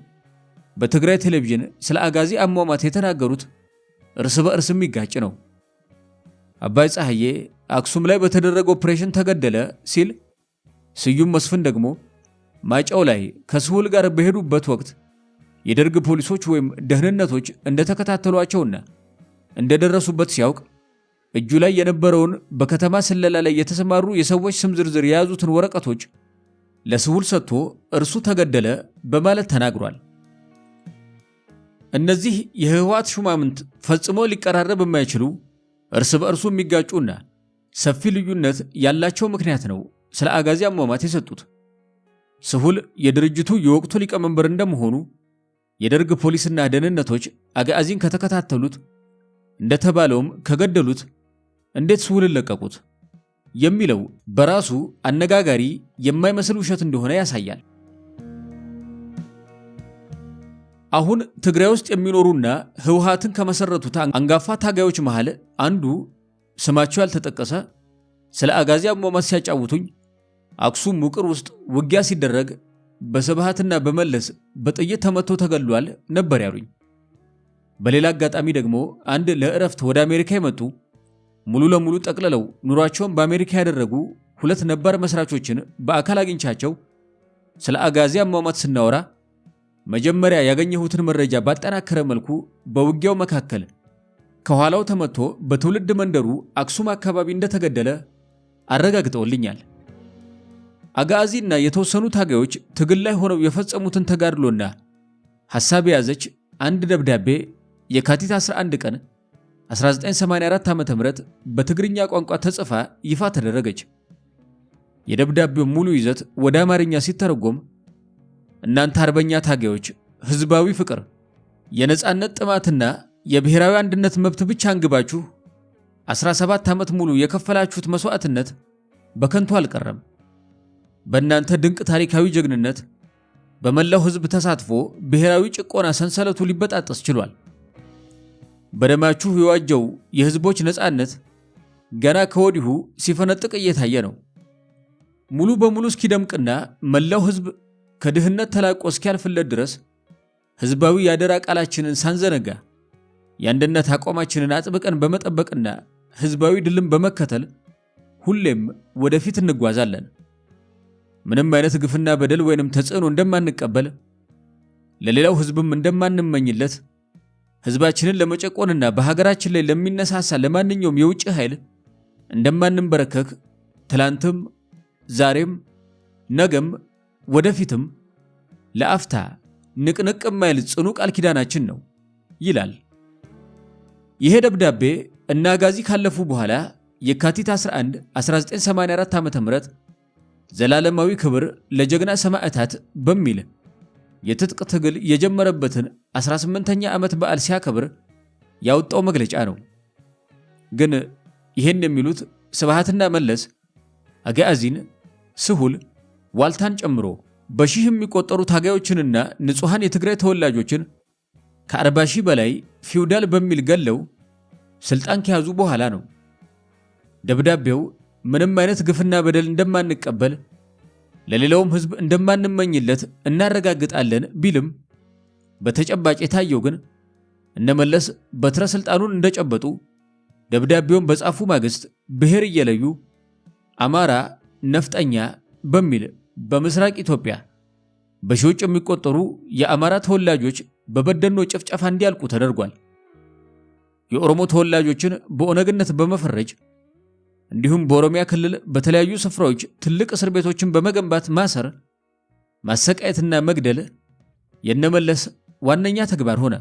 በትግራይ ቴሌቪዥን ስለ አጋዚ አሟሟት የተናገሩት እርስ በእርስ የሚጋጭ ነው። አባይ ፀሐዬ አክሱም ላይ በተደረገ ኦፕሬሽን ተገደለ ሲል፣ ስዩም መስፍን ደግሞ ማጫው ላይ ከስሁል ጋር በሄዱበት ወቅት የደርግ ፖሊሶች ወይም ደህንነቶች እንደተከታተሏቸውና እንደደረሱበት ሲያውቅ እጁ ላይ የነበረውን በከተማ ስለላ ላይ የተሰማሩ የሰዎች ስም ዝርዝር የያዙትን ወረቀቶች ለስሁል ሰጥቶ እርሱ ተገደለ በማለት ተናግሯል። እነዚህ የህወሓት ሹማምንት ፈጽሞ ሊቀራረብ የማይችሉ እርስ በእርሱ የሚጋጩና ሰፊ ልዩነት ያላቸው ምክንያት ነው ስለ አጋዚ አሟሟት የሰጡት። ስሁል የድርጅቱ የወቅቱ ሊቀመንበር እንደመሆኑ የደርግ ፖሊስና ደህንነቶች አጋዚን ከተከታተሉት እንደተባለውም ከገደሉት እንዴት ስሁልን ለቀቁት የሚለው በራሱ አነጋጋሪ የማይመስል ውሸት እንደሆነ ያሳያል። አሁን ትግራይ ውስጥ የሚኖሩና ህወሓትን ከመሰረቱት አንጋፋ ታጋዮች መሃል አንዱ ስማቸው ያልተጠቀሰ ስለ አጋዚ አሟሟት ሲያጫውቱኝ አክሱም ውቅር ውስጥ ውጊያ ሲደረግ በስብሃትና በመለስ በጥይት ተመቶ ተገሏል ነበር ያሉኝ። በሌላ አጋጣሚ ደግሞ አንድ ለእረፍት ወደ አሜሪካ የመጡ ሙሉ ለሙሉ ጠቅልለው ኑሯቸውን በአሜሪካ ያደረጉ ሁለት ነባር መስራቾችን በአካል አግኝቻቸው ስለ አጋዚ አሟሟት ስናወራ መጀመሪያ ያገኘሁትን መረጃ ባጠናከረ መልኩ በውጊያው መካከል ከኋላው ተመቶ በትውልድ መንደሩ አክሱም አካባቢ እንደተገደለ አረጋግጠውልኛል። አጋዚና የተወሰኑ ታጋዮች ትግል ላይ ሆነው የፈጸሙትን ተጋድሎና ሐሳብ የያዘች አንድ ደብዳቤ የካቲት 11 ቀን 1984 ዓ.ም በትግርኛ ቋንቋ ተጽፋ ይፋ ተደረገች። የደብዳቤው ሙሉ ይዘት ወደ አማርኛ ሲተረጎም እናንተ አርበኛ ታጋዮች ህዝባዊ ፍቅር፣ የነጻነት ጥማትና የብሔራዊ አንድነት መብት ብቻ አንግባችሁ 17 ዓመት ሙሉ የከፈላችሁት መስዋዕትነት በከንቱ አልቀረም። በእናንተ ድንቅ ታሪካዊ ጀግንነት በመላው ህዝብ ተሳትፎ ብሔራዊ ጭቆና ሰንሰለቱ ሊበጣጠስ ችሏል። በደማችሁ የዋጀው የህዝቦች ነጻነት ገና ከወዲሁ ሲፈነጥቅ እየታየ ነው። ሙሉ በሙሉ እስኪደምቅና መላው ህዝብ ከድህነት ተላቆ እስኪያልፍለት ድረስ ህዝባዊ ያደራ ቃላችንን ሳንዘነጋ የአንድነት አቋማችንን አጥብቀን በመጠበቅና ህዝባዊ ድልን በመከተል ሁሌም ወደፊት እንጓዛለን። ምንም አይነት ግፍና በደል ወይንም ተጽዕኖ እንደማንቀበል፣ ለሌላው ህዝብም እንደማንመኝለት፣ ህዝባችንን ለመጨቆንና በሀገራችን ላይ ለሚነሳሳ ለማንኛውም የውጭ ኃይል እንደማንበረከክ ትላንትም ዛሬም ነገም ወደፊትም ለአፍታ ንቅንቅ የማይል ጽኑ ቃል ኪዳናችን ነው ይላል። ይሄ ደብዳቤ እነ አጋዚ ካለፉ በኋላ የካቲት 11 1984 ዓ.ም ዘላለማዊ ክብር ለጀግና ሰማዕታት በሚል የትጥቅ ትግል የጀመረበትን 18ኛ ዓመት በዓል ሲያከብር ያወጣው መግለጫ ነው። ግን ይሄን የሚሉት ስብሃትና መለስ አጋዚን፣ ስሁል፣ ዋልታን ጨምሮ በሺህ የሚቆጠሩ ታጋዮችንና ንጹሃን የትግራይ ተወላጆችን ከ40 ሺህ በላይ ፊውዳል በሚል ገለው ስልጣን ከያዙ በኋላ ነው። ደብዳቤው ምንም አይነት ግፍና በደል እንደማንቀበል ለሌላውም ህዝብ እንደማንመኝለት እናረጋግጣለን ቢልም በተጨባጭ የታየው ግን እነመለስ በትረ ስልጣኑን እንደጨበጡ ደብዳቤውን በጻፉ ማግስት ብሔር እየለዩ አማራ ነፍጠኛ በሚል በምስራቅ ኢትዮጵያ በሺዎች የሚቆጠሩ የአማራ ተወላጆች በበደኖ ጭፍጨፋ እንዲያልቁ ተደርጓል። የኦሮሞ ተወላጆችን በኦነግነት በመፈረጅ እንዲሁም በኦሮሚያ ክልል በተለያዩ ስፍራዎች ትልቅ እስር ቤቶችን በመገንባት ማሰር፣ ማሰቃየትና መግደል የነመለስ ዋነኛ ተግባር ሆነ።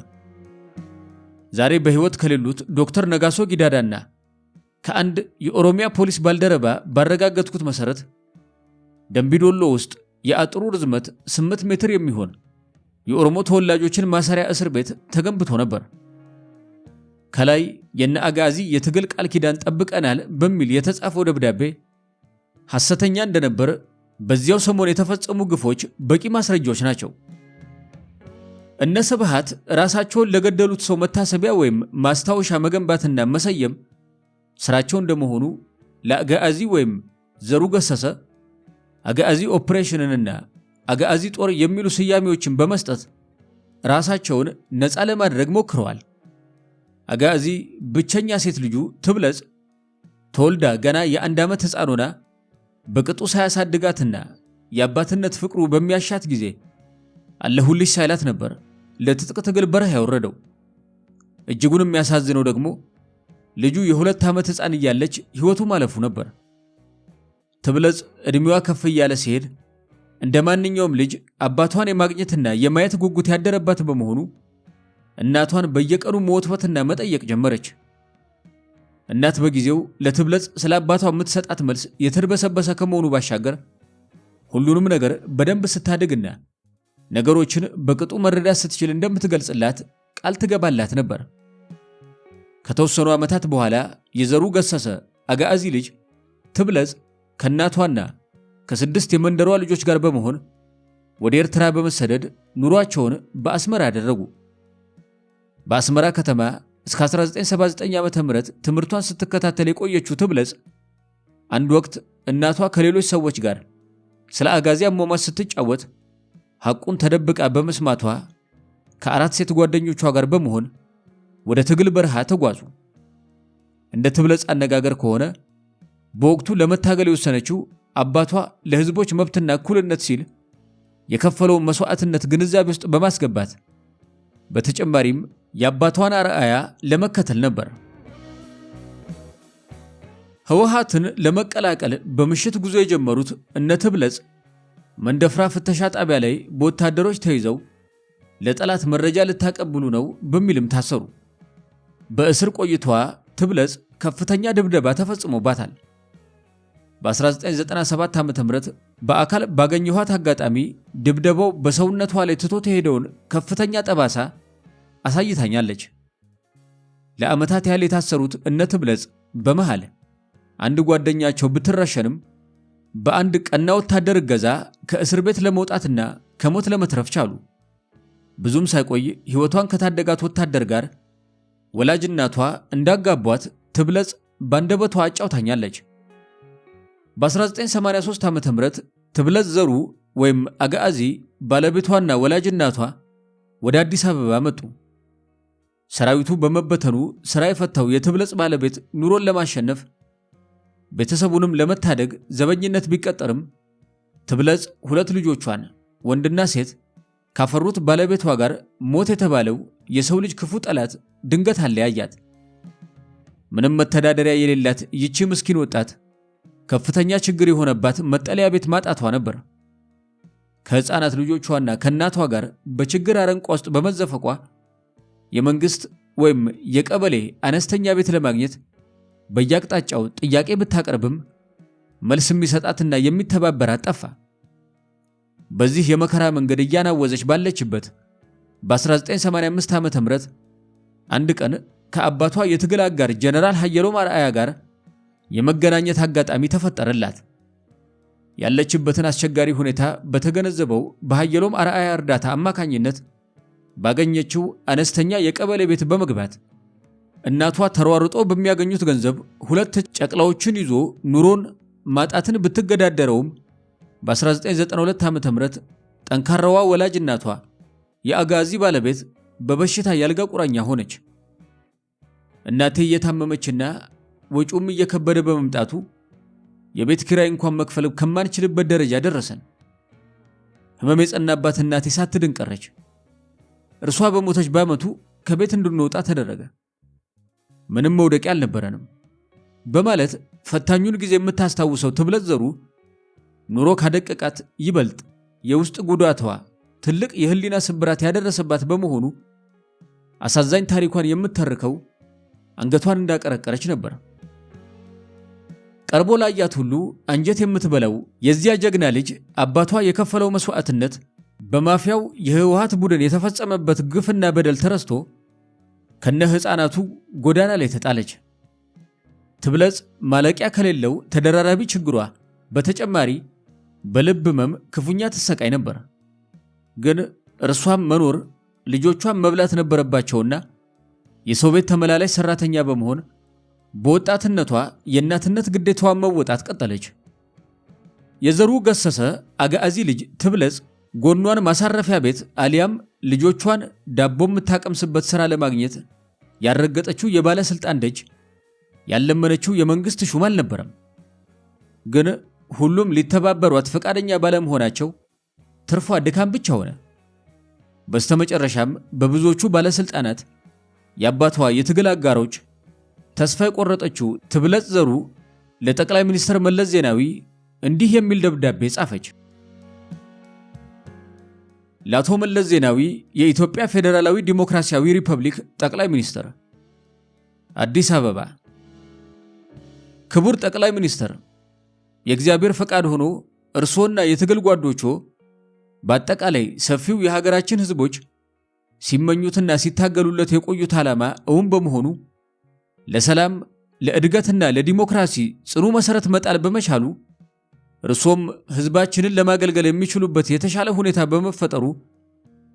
ዛሬ በህይወት ከሌሉት ዶክተር ነጋሶ ጊዳዳና ከአንድ የኦሮሚያ ፖሊስ ባልደረባ ባረጋገጥኩት መሰረት ደምቢዶሎ ውስጥ የአጥሩ ርዝመት 8 ሜትር የሚሆን የኦሮሞ ተወላጆችን ማሰሪያ እስር ቤት ተገንብቶ ነበር። ከላይ የነ አጋዚ የትግል ቃል ኪዳን ጠብቀናል በሚል የተጻፈው ደብዳቤ ሐሰተኛ እንደነበር በዚያው ሰሞን የተፈጸሙ ግፎች በቂ ማስረጃዎች ናቸው። እነ ስብሃት ራሳቸውን ለገደሉት ሰው መታሰቢያ ወይም ማስታወሻ መገንባትና መሰየም ስራቸው እንደመሆኑ ለአጋዚ ወይም ዘሩ ገሰሰ አጋዚ ኦፕሬሽንንና አጋዚ ጦር የሚሉ ስያሜዎችን በመስጠት ራሳቸውን ነፃ ለማድረግ ሞክረዋል። አጋዚ ብቸኛ ሴት ልጁ ትብለጽ ተወልዳ ገና የ1 ዓመት ሕፃን ሆና በቅጡ ሳያሳድጋትና የአባትነት ፍቅሩ በሚያሻት ጊዜ አለሁልሽ ሳይላት ነበር ለትጥቅ ትግል በረሃ ያወረደው። እጅጉን የሚያሳዝነው ደግሞ ልጁ የ2 ዓመት ሕፃን እያለች ሕይወቱ ማለፉ ነበር። ትብለጽ እድሜዋ ከፍ እያለ ሲሄድ እንደማንኛውም ልጅ አባቷን የማግኘትና የማየት ጉጉት ያደረባት በመሆኑ እናቷን በየቀኑ መወትወትና መጠየቅ ጀመረች። እናት በጊዜው ለትብለጽ ስለ አባቷ የምትሰጣት መልስ የተርበሰበሰ ከመሆኑ ባሻገር ሁሉንም ነገር በደንብ ስታድግና ነገሮችን በቅጡ መረዳት ስትችል እንደምትገልጽላት ቃል ትገባላት ነበር። ከተወሰኑ ዓመታት በኋላ የዘሩ ገሰሰ አጋዚ ልጅ ትብለጽ ከእናቷና ከ6 የመንደሯ ልጆች ጋር በመሆን ወደ ኤርትራ በመሰደድ ኑሯቸውን በአስመራ አደረጉ። በአስመራ ከተማ እስከ 1979 ዓ.ም ትምህርቷን ስትከታተል የቆየችው ትብለጽ አንድ ወቅት እናቷ ከሌሎች ሰዎች ጋር ስለ አጋዚ አሟሟት ስትጫወት ሐቁን ተደብቃ በመስማቷ ከ4 ሴት ጓደኞቿ ጋር በመሆን ወደ ትግል በረሃ ተጓዙ። እንደ ትብለጽ አነጋገር ከሆነ በወቅቱ ለመታገል የወሰነችው አባቷ ለህዝቦች መብትና እኩልነት ሲል የከፈለውን መስዋዕትነት ግንዛቤ ውስጥ በማስገባት በተጨማሪም የአባቷን አርአያ ለመከተል ነበር። ህወሓትን ለመቀላቀል በምሽት ጉዞ የጀመሩት እነ ትብለጽ መንደፍራ ፍተሻ ጣቢያ ላይ በወታደሮች ተይዘው ለጠላት መረጃ ልታቀብሉ ነው በሚልም ታሰሩ። በእስር ቆይታዋ ትብለጽ ከፍተኛ ድብደባ ተፈጽሞባታል። በ1997 ዓ.ም በአካል ባገኘኋት አጋጣሚ ድብደባው በሰውነቷ ላይ ትቶት የሄደውን ከፍተኛ ጠባሳ አሳይታኛለች። ለዓመታት ያህል የታሰሩት እነ ትብለጽ በመሃል አንድ ጓደኛቸው ብትረሸንም በአንድ ቀና ወታደር እገዛ ከእስር ቤት ለመውጣትና ከሞት ለመትረፍ ቻሉ። ብዙም ሳይቆይ ሕይወቷን ከታደጋት ወታደር ጋር ወላጅ እናቷ እንዳጋቧት ትብለጽ ባንደበቷ አጫውታኛለች። በ1983 ዓ.ም ትብለጽ ዘሩ ወይም አጋዚ ባለቤቷና ወላጅ እናቷ ወደ አዲስ አበባ መጡ። ሰራዊቱ በመበተኑ ስራ የፈታው የትብለጽ ባለቤት ኑሮን ለማሸነፍ ቤተሰቡንም ለመታደግ ዘበኝነት ቢቀጠርም ትብለጽ ሁለት ልጆቿን ወንድና ሴት ካፈሩት ባለቤቷ ጋር ሞት የተባለው የሰው ልጅ ክፉ ጠላት ድንገት አለያያት። ምንም መተዳደሪያ የሌላት ይቺ ምስኪን ወጣት ከፍተኛ ችግር የሆነባት መጠለያ ቤት ማጣቷ ነበር። ከህፃናት ልጆቿና ከእናቷ ጋር በችግር አረንቋ ውስጥ በመዘፈቋ የመንግስት ወይም የቀበሌ አነስተኛ ቤት ለማግኘት በየአቅጣጫው ጥያቄ ብታቀርብም መልስ የሚሰጣትና የሚተባበራት ጠፋ። በዚህ የመከራ መንገድ እያናወዘች ባለችበት በ1985 ዓ.ም አንድ ቀን ከአባቷ የትግል አጋር ጀነራል ሀየሎም አርአያ ጋር የመገናኘት አጋጣሚ ተፈጠረላት። ያለችበትን አስቸጋሪ ሁኔታ በተገነዘበው በሀየሎም አርአያ እርዳታ አማካኝነት ባገኘችው አነስተኛ የቀበሌ ቤት በመግባት እናቷ ተሯርጦ በሚያገኙት ገንዘብ ሁለት ጨቅላዎችን ይዞ ኑሮን ማጣትን ብትገዳደረውም በ1992 ዓ.ም ጠንካራዋ ወላጅ እናቷ የአጋዚ ባለቤት በበሽታ ያልጋ ቁራኛ ሆነች። እናቴ እየታመመችና ወጪውም እየከበደ በመምጣቱ የቤት ኪራይ እንኳን መክፈል ከማንችልበት ደረጃ ደረሰን። ህመም የጸናባት እናቴ ሳትድን ቀረች። እርሷ በሞተች በዓመቱ ከቤት እንድንወጣ ተደረገ። ምንም መውደቂያ አልነበረንም በማለት ፈታኙን ጊዜ የምታስታውሰው ትብለጽ ዘሩ ኑሮ ካደቀቃት ይበልጥ የውስጥ ጉዳቷ ትልቅ የህሊና ስብራት ያደረሰባት በመሆኑ አሳዛኝ ታሪኳን የምትተርከው አንገቷን እንዳቀረቀረች ነበር። ቀርቦ ላያት ሁሉ አንጀት የምትበላው የዚያ ጀግና ልጅ አባቷ የከፈለው መስዋዕትነት በማፊያው የህወሓት ቡድን የተፈጸመበት ግፍና በደል ተረስቶ ከነ ህፃናቱ ጎዳና ላይ ተጣለች። ትብለጽ ማለቂያ ከሌለው ተደራራቢ ችግሯ በተጨማሪ በልብ ህመም ክፉኛ ትሰቃይ ነበር። ግን እርሷም መኖር ልጆቿም መብላት ነበረባቸውና የሰው ቤት ተመላላሽ ሰራተኛ በመሆን በወጣትነቷ የእናትነት ግዴታዋን መወጣት ቀጠለች። የዘሩ ገሰሰ አጋዚ ልጅ ትብለጽ ጎኗን ማሳረፊያ ቤት አሊያም ልጆቿን ዳቦ የምታቀምስበት ሥራ ለማግኘት ያረገጠችው የባለስልጣን ደጅ ያለመነችው የመንግስት ሹም አልነበረም። ግን ሁሉም ሊተባበሯት ፈቃደኛ ባለመሆናቸው ትርፏ ድካም ብቻ ሆነ። በስተመጨረሻም በብዙዎቹ ባለስልጣናት የአባቷ የትግል አጋሮች ተስፋ የቆረጠችው ትብለጽ ዘሩ ለጠቅላይ ሚኒስትር መለስ ዜናዊ እንዲህ የሚል ደብዳቤ ጻፈች። ለአቶ መለስ ዜናዊ የኢትዮጵያ ፌዴራላዊ ዲሞክራሲያዊ ሪፐብሊክ ጠቅላይ ሚኒስትር፣ አዲስ አበባ። ክቡር ጠቅላይ ሚኒስትር፣ የእግዚአብሔር ፈቃድ ሆኖ እርሶና የትግል ጓዶቹ በአጠቃላይ ሰፊው የሀገራችን ህዝቦች ሲመኙትና ሲታገሉለት የቆዩት ዓላማ እውን በመሆኑ ለሰላም ለእድገትና ለዲሞክራሲ ጽኑ መሰረት መጣል በመቻሉ እርሶም ህዝባችንን ለማገልገል የሚችሉበት የተሻለ ሁኔታ በመፈጠሩ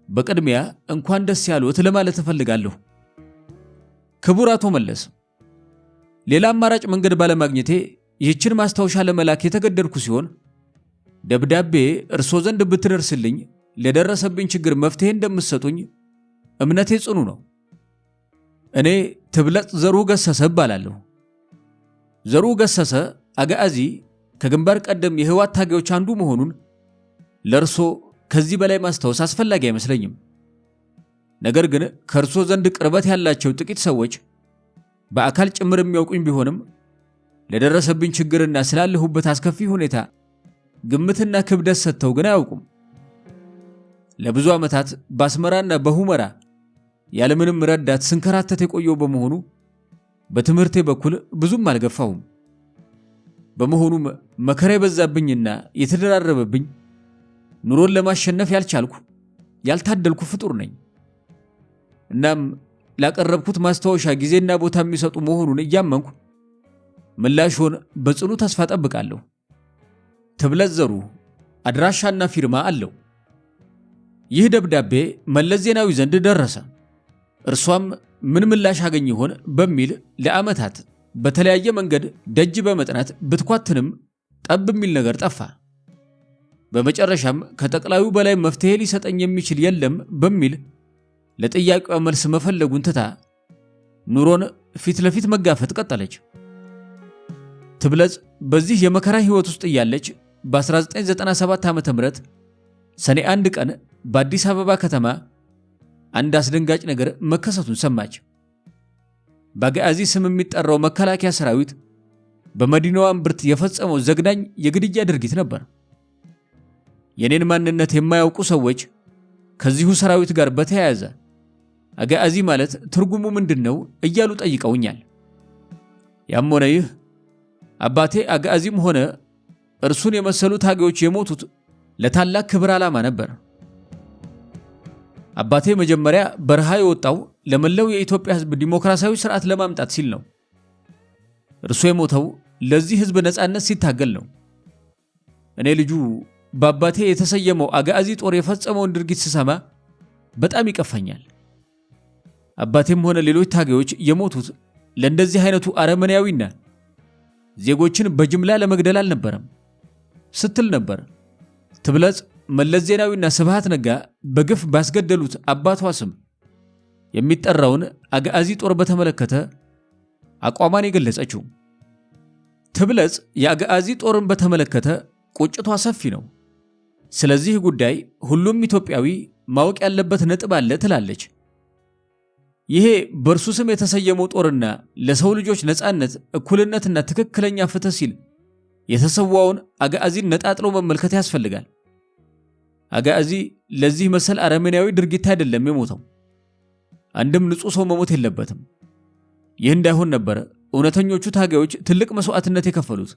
በቅድሚያ እንኳን ደስ ያሉት ለማለት እፈልጋለሁ። ክቡር አቶ መለስ፣ ሌላ አማራጭ መንገድ ባለማግኘቴ ይህችን ማስታወሻ ለመላክ የተገደድኩ ሲሆን ደብዳቤ እርሶ ዘንድ ብትደርስልኝ ለደረሰብኝ ችግር መፍትሄ እንደምትሰጡኝ እምነቴ ጽኑ ነው። እኔ ትብለጽ ዘሩ ገሰሰ እባላለሁ። ዘሩ ገሰሰ አጋዚ ከግንባር ቀደም የህወሓት ታጋዮች አንዱ መሆኑን ለእርሶ ከዚህ በላይ ማስታወስ አስፈላጊ አይመስለኝም። ነገር ግን ከእርሶ ዘንድ ቅርበት ያላቸው ጥቂት ሰዎች በአካል ጭምር የሚያውቁኝ ቢሆንም ለደረሰብኝ ችግርና ስላለሁበት አስከፊ ሁኔታ ግምትና ክብደት ሰጥተው ግን አያውቁም። ለብዙ ዓመታት በአስመራና በሁመራ ያለምንም ረዳት ስንከራተት የቆየው በመሆኑ በትምህርቴ በኩል ብዙም አልገፋሁም። በመሆኑም መከራ የበዛብኝና የተደራረበብኝ ኑሮን ለማሸነፍ ያልቻልኩ ያልታደልኩ ፍጡር ነኝ። እናም ላቀረብኩት ማስታወሻ ጊዜና ቦታ የሚሰጡ መሆኑን እያመንኩ ምላሽዎን በጽኑ ተስፋ ጠብቃለሁ። ትብለጽ ዘሩ አድራሻና ፊርማ አለው። ይህ ደብዳቤ መለስ ዜናዊ ዘንድ ደረሰ። እርሷም ምን ምላሽ አገኝ ይሆን በሚል ለዓመታት በተለያየ መንገድ ደጅ በመጥናት ብትኳትንም ጠብ የሚል ነገር ጠፋ። በመጨረሻም ከጠቅላዩ በላይ መፍትሄ ሊሰጠኝ የሚችል የለም በሚል ለጥያቄዋ መልስ መፈለጉን ትታ ኑሮን ፊት ለፊት መጋፈጥ ቀጠለች። ትብለጽ በዚህ የመከራ ህይወት ውስጥ እያለች በ1997 ዓ.ም ሰኔ 1 ቀን በአዲስ አበባ ከተማ አንድ አስደንጋጭ ነገር መከሰቱን ሰማች። በአጋዚ ስም የሚጠራው መከላከያ ሰራዊት በመዲናዋ እምብርት የፈጸመው ዘግናኝ የግድያ ድርጊት ነበር። የኔን ማንነት የማያውቁ ሰዎች ከዚሁ ሰራዊት ጋር በተያያዘ አጋዚ ማለት ትርጉሙ ምንድነው እያሉ ጠይቀውኛል። ያም ሆነ ይህ አባቴ አጋዚም ሆነ እርሱን የመሰሉ ታጋዮች የሞቱት ለታላቅ ክብር ዓላማ ነበር። አባቴ መጀመሪያ በረሃ የወጣው ለመላው የኢትዮጵያ ህዝብ ዲሞክራሲያዊ ስርዓት ለማምጣት ሲል ነው። እርሱ የሞተው ለዚህ ህዝብ ነፃነት ሲታገል ነው። እኔ ልጁ በአባቴ የተሰየመው አጋዚ ጦር የፈጸመውን ድርጊት ስሰማ በጣም ይቀፈኛል። አባቴም ሆነ ሌሎች ታጋዮች የሞቱት ለእንደዚህ አይነቱ አረመኔያዊና ዜጎችን በጅምላ ለመግደል አልነበረም ስትል ነበር ትብለጽ መለስ ዜናዊና ስብሃት ነጋ በግፍ ባስገደሉት አባቷ ስም የሚጠራውን አጋዚ ጦር በተመለከተ አቋሟን የገለጸችው። ትብለጽ የአጋዚ ጦርን በተመለከተ ቁጭቷ ሰፊ ነው። ስለዚህ ጉዳይ ሁሉም ኢትዮጵያዊ ማወቅ ያለበት ነጥብ አለ ትላለች። ይሄ በእርሱ ስም የተሰየመው ጦርና ለሰው ልጆች ነፃነት፣ እኩልነትና ትክክለኛ ፍትህ ሲል የተሰዋውን አጋዚን ነጣጥሎ መመልከት ያስፈልጋል። አጋዚ ለዚህ መሰል አረመኔያዊ ድርጊት አይደለም የሞተው። አንድም ንጹህ ሰው መሞት የለበትም። ይህ እንዳይሆን ነበር እውነተኞቹ ታጋዮች ትልቅ መስዋዕትነት የከፈሉት።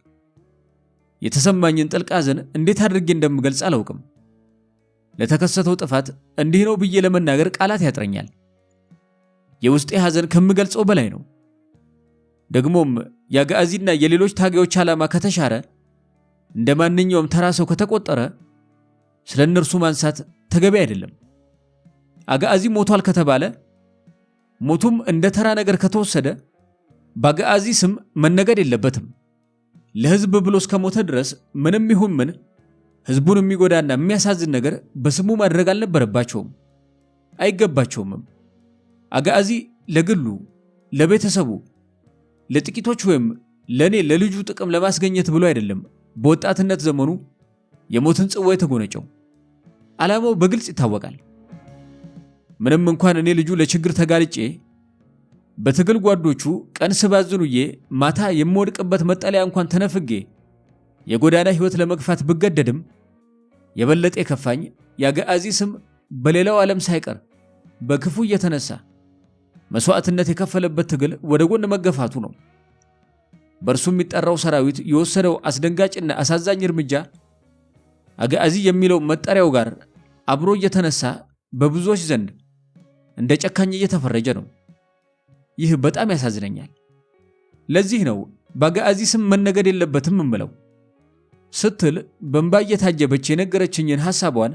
የተሰማኝን ጥልቅ ሐዘን እንዴት አድርጌ እንደምገልጽ አላውቅም። ለተከሰተው ጥፋት እንዲህ ነው ብዬ ለመናገር ቃላት ያጥረኛል። የውስጤ ሐዘን ከምገልጸው በላይ ነው። ደግሞም የአጋዚና የሌሎች ታጋዮች ዓላማ ከተሻረ እንደማንኛውም ተራ ሰው ከተቆጠረ ስለ እነርሱ ማንሳት ተገቢ አይደለም። አጋዚ ሞቷል ከተባለ ሞቱም እንደ ተራ ነገር ከተወሰደ በአጋዚ ስም መነገድ የለበትም። ለህዝብ ብሎ እስከሞተ ድረስ ምንም ይሁን ምን ህዝቡን የሚጎዳና የሚያሳዝን ነገር በስሙ ማድረግ አልነበረባቸውም፣ አይገባቸውም። አጋዚ ለግሉ፣ ለቤተሰቡ፣ ለጥቂቶች ወይም ለኔ ለልጁ ጥቅም ለማስገኘት ብሎ አይደለም በወጣትነት ዘመኑ የሞትን ጽዋ የተጎነጨው። ዓላማው በግልጽ ይታወቃል። ምንም እንኳን እኔ ልጁ ለችግር ተጋልጬ በትግል ጓዶቹ ቀን ስባዝኑዬ ማታ የምወድቅበት መጠለያ እንኳን ተነፍጌ የጎዳና ህይወት ለመግፋት ብገደድም የበለጠ የከፋኝ የአጋዚ ስም በሌላው ዓለም ሳይቀር በክፉ እየተነሳ መስዋዕትነት የከፈለበት ትግል ወደ ጎን መገፋቱ ነው። በእርሱ የሚጠራው ሰራዊት የወሰደው አስደንጋጭና አሳዛኝ እርምጃ አጋዚ የሚለው መጠሪያው ጋር አብሮ እየተነሳ በብዙዎች ዘንድ እንደ ጨካኝ እየተፈረጀ ነው። ይህ በጣም ያሳዝነኛል። ለዚህ ነው በአጋዚ ስም መነገድ የለበትም እምለው ስትል በእንባ እየታጀበች የነገረችኝን ሐሳቧን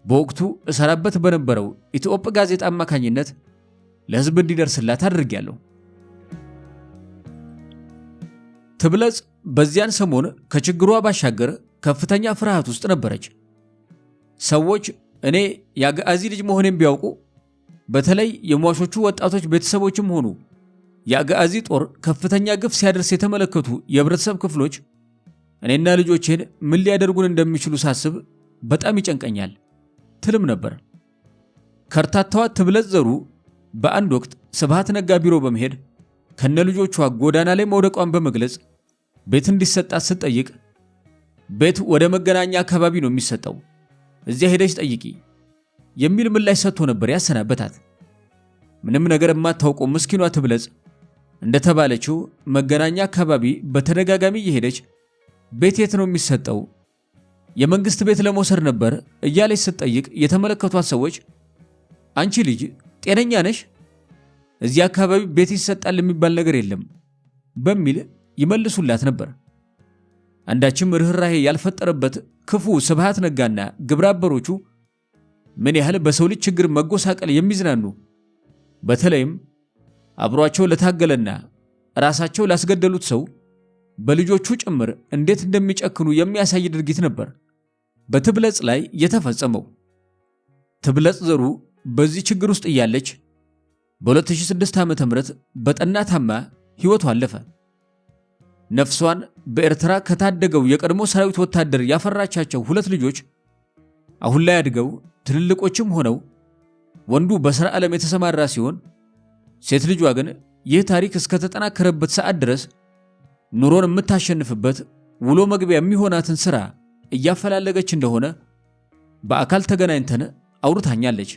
በወቅቱ እሰራበት በነበረው ኢትዮጵያ ጋዜጣ አማካኝነት ለህዝብ እንዲደርስላት አድርጌያለሁ። ትብለጽ በዚያን ሰሞን ከችግሯ ባሻገር ከፍተኛ ፍርሃት ውስጥ ነበረች። ሰዎች እኔ የአጋዚ ልጅ መሆኔን ቢያውቁ፣ በተለይ የሟቾቹ ወጣቶች ቤተሰቦችም ሆኑ የአጋዚ ጦር ከፍተኛ ግፍ ሲያደርስ የተመለከቱ የህብረተሰብ ክፍሎች እኔና ልጆቼን ምን ሊያደርጉን እንደሚችሉ ሳስብ በጣም ይጨንቀኛል ትልም ነበር። ከርታታዋ ትብለጽ ዘሩ በአንድ ወቅት ስብሃት ነጋ ቢሮ በመሄድ ከነ ልጆቿ ጎዳና ላይ መውደቋን በመግለጽ ቤት እንዲሰጣት ስትጠይቅ ቤት ወደ መገናኛ አካባቢ ነው የሚሰጠው፣ እዚያ ሄደሽ ጠይቂ የሚል ምላሽ ሰጥቶ ነበር ያሰናበታት። ምንም ነገር የማታውቀው ምስኪኗ ትብለጽ እንደተባለችው መገናኛ አካባቢ በተደጋጋሚ እየሄደች ቤት የት ነው የሚሰጠው፣ የመንግስት ቤት ለመውሰድ ነበር እያለች ስትጠይቅ የተመለከቷት ሰዎች አንቺ ልጅ ጤነኛ ነሽ? እዚህ አካባቢ ቤት ይሰጣል የሚባል ነገር የለም በሚል ይመልሱላት ነበር። አንዳችም ርህራሄ ያልፈጠረበት ክፉ ስብሃት ነጋና ግብረአበሮቹ ምን ያህል በሰው ልጅ ችግር መጎሳቀል የሚዝናኑ፣ በተለይም አብሯቸው ለታገለና ራሳቸው ላስገደሉት ሰው በልጆቹ ጭምር እንዴት እንደሚጨክኑ የሚያሳይ ድርጊት ነበር በትብለጽ ላይ የተፈጸመው። ትብለጽ ዘሩ በዚህ ችግር ውስጥ እያለች በ2006 ዓ.ም በጠና ታማ ሕይወቷ አለፈ። ነፍሷን በኤርትራ ከታደገው የቀድሞ ሰራዊት ወታደር ያፈራቻቸው 2 ልጆች አሁን ላይ አድገው ትልልቆችም ሆነው ወንዱ በሥራ ዓለም የተሰማራ ሲሆን ሴት ልጇ ግን ይህ ታሪክ እስከተጠናከረበት ሰዓት ድረስ ኑሮን የምታሸንፍበት ውሎ መግቢያ የሚሆናትን ሥራ እያፈላለገች እንደሆነ በአካል ተገናኝተን አውርታኛለች።